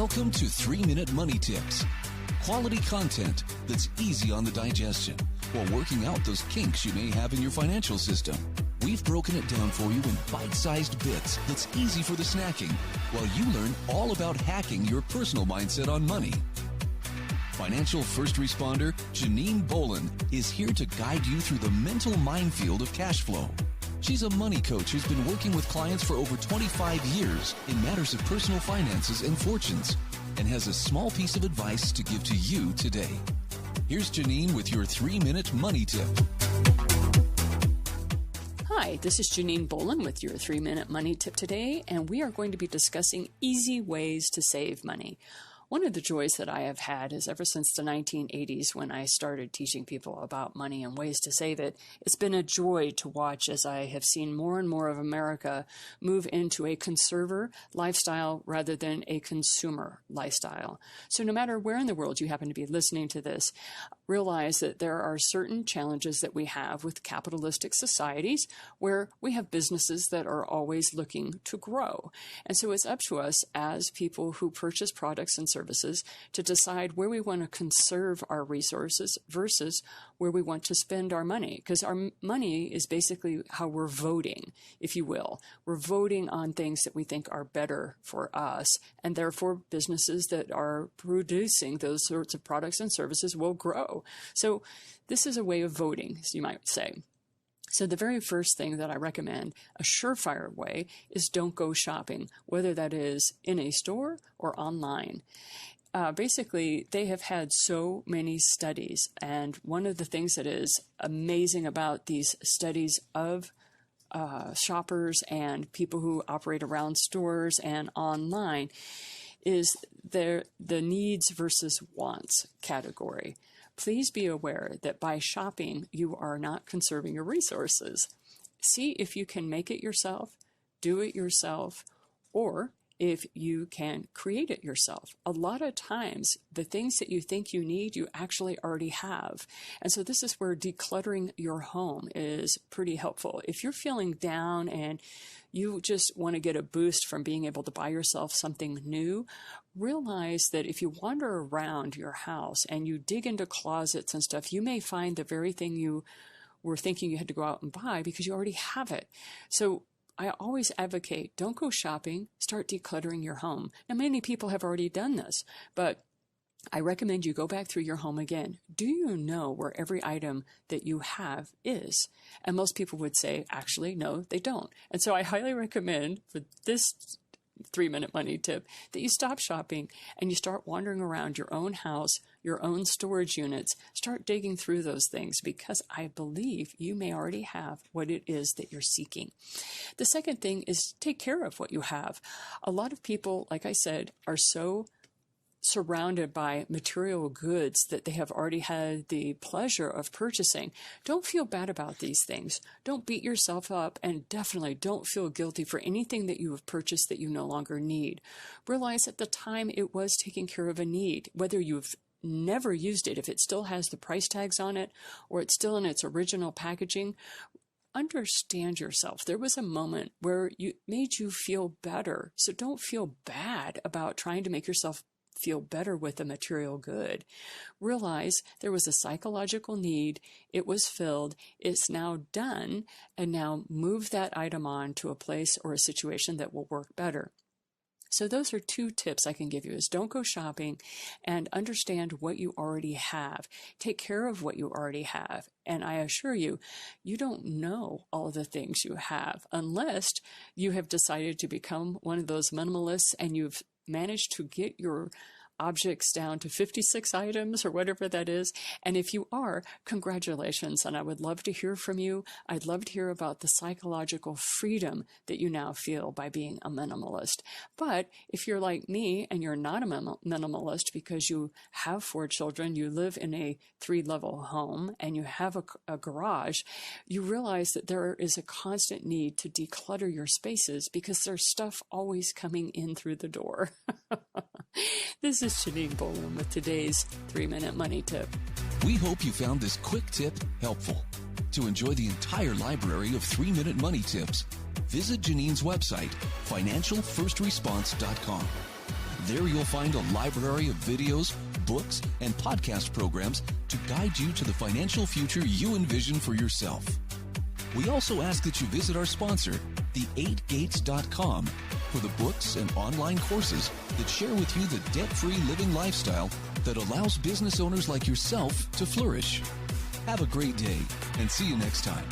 Welcome to 3-Minute Money Tips. Quality content that's easy on the digestion while working out those kinks you may have in your financial system. We've broken it down for you in bite-sized bits that's easy for the snacking while you learn all about hacking your personal mindset on money. Financial first responder Janine Bolin is here to guide you through the mental minefield of cash flow. She's a money coach who's been working with clients for over 25 years in matters of personal finances and fortunes, and has a small piece of advice to give to you today. Here's Janine with your 3-Minute Money Tip. Hi, this is Janine Bolin with your 3-Minute Money Tip today, and we are going to be discussing easy ways to save money. One of the joys that I have had is ever since the 1980s when I started teaching people about money and ways to save it, it's been a joy to watch as I have seen more and more of America move into a conserver lifestyle rather than a consumer lifestyle. So no matter where in the world you happen to be listening to this, realize that there are certain challenges that we have with capitalistic societies where we have businesses that are always looking to grow. And so it's up to us as people who purchase products and services to decide where we want to conserve our resources versus where we want to spend our money. Because our money is basically how we're voting, if you will. We're voting on things that we think are better for us, and therefore businesses that are producing those sorts of products and services will grow. So this is a way of voting, as you might say. So the very first thing that I recommend, a surefire way, is don't go shopping, whether that is in a store or online. Basically, they have had so many studies, and one of the things that is amazing about these studies of shoppers and people who operate around stores and online is the needs versus wants category. Please be aware that by shopping, you are not conserving your resources. See if you can make it yourself, do it yourself, or if you can create it yourself. A lot of times, the things that you think you need, you actually already have. And so this is where decluttering your home is pretty helpful. If you're feeling down and you just want to get a boost from being able to buy yourself something new, realize that if you wander around your house and you dig into closets and stuff, you may find the very thing you were thinking you had to go out and buy because you already have it. So I always advocate, don't go shopping, start decluttering your home. Now, many people have already done this, but I recommend you go back through your home again. Do you know where every item that you have is? And most people would say, actually, no, they don't. And so I highly recommend for this 3-minute money tip that you stop shopping and you start wandering around your own house, your own storage units, start digging through those things because I believe you may already have what it is that you're seeking. The second thing is take care of what you have. A lot of people, like I said, are so surrounded by material goods that they have already had the pleasure of purchasing. Don't feel bad about these things. Don't beat yourself up, and definitely don't feel guilty for anything that you have purchased that you no longer need. Realize at the time it was taking care of a need, whether you've never used it, if it still has the price tags on it or it's still in its original packaging. Understand yourself. There was a moment where it made you feel better. So don't feel bad about trying to make yourself feel better with a material good. Realize there was a psychological need. It was filled. It's now done. And now move that item on to a place or a situation that will work better. So those are 2 tips I can give you is don't go shopping and understand what you already have. Take care of what you already have. And I assure you, you don't know all of the things you have unless you have decided to become one of those minimalists and you've managed to get your objects down to 56 items or whatever that is. And if you are, congratulations. And I would love to hear from you. I'd love to hear about the psychological freedom that you now feel by being a minimalist. But if you're like me and you're not a minimalist because you have 4 children, you live in a 3-level home and you have a garage, you realize that there is a constant need to declutter your spaces because there's stuff always coming in through the door. This is Janine Bolin with today's 3-Minute Money Tip. We hope you found this quick tip helpful. To enjoy the entire library of 3-Minute Money Tips, visit Janine's website, financialfirstresponse.com. There you'll find a library of videos, books, and podcast programs to guide you to the financial future you envision for yourself. We also ask that you visit our sponsor, the8gates.com, for the books and online courses that share with you the debt-free living lifestyle that allows business owners like yourself to flourish. Have a great day, and see you next time.